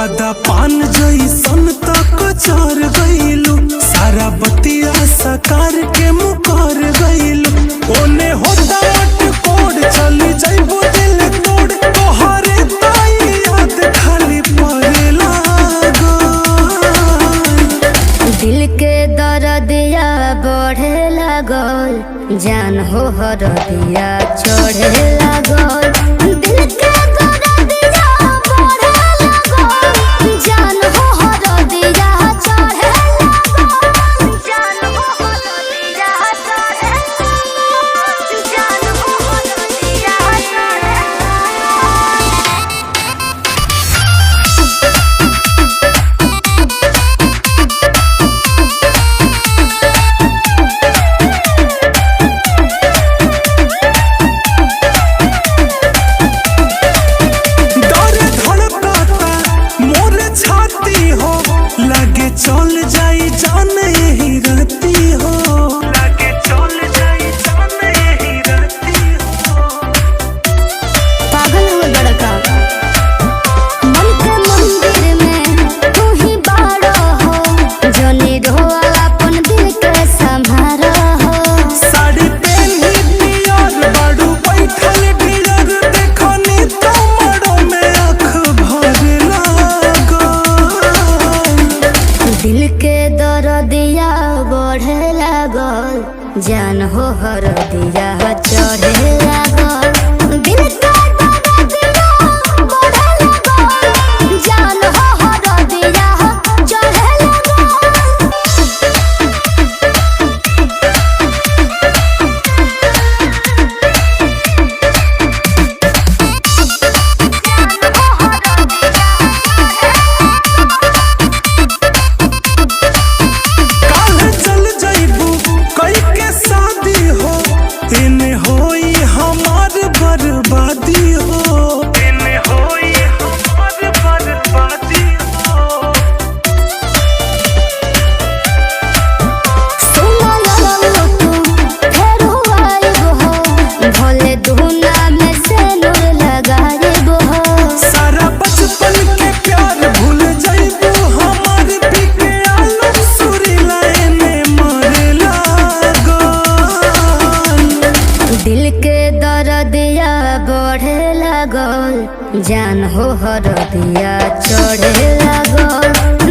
वादा पान जैसन तक चढ़ गइलू, सारा बतिया सकार के मुकर गइलू। ओने होता कोड चली जाइबो दिल तोड़, तोहरे ताई याद खाली पड़े लागल। दिल के दर्दिया बढ़े लागल, जान हो हरदिया चढ़े लागल। दिल के दर्दिया बढ़े लागल, जान हो हरदिया चढ़े लागल। जान हो हरदिया चढ़े लागल, जान हो हरदिया चढ़े लागे चल जाई जाने ही रहती हो, लागे चल जाई जाने ही रहती हो। पागल हो लड़का, मन के मंदिर में तू ही बाड़ा हो, जनी रोआ अपन दिल के संभारा हो। साड़ी पहनी पियर बाड़ू बैठल ढियर, देखनी तो मड़ो में आँख भर लागल। दिल के दर्दिया बढ़े लागल, जान हो हरदिया चढ़े लागल। दिल के दर्दिया बढ़े लागल, जान हो हरदिया चढ़े लागल। बर्बादी हो, इन्हें होई हमार बर्बादी हो। सुना लगलो तू फेर आइबो हो, भले दुना में से नूर लगाइबो हो। सारा बचपन के प्यार भूल जाइबो, हमार पीके आलू सुरी लाइने मारे लागल। दिल के दर्दिया बढ़े लागल, जान हो हरदिया चढ़े लागल।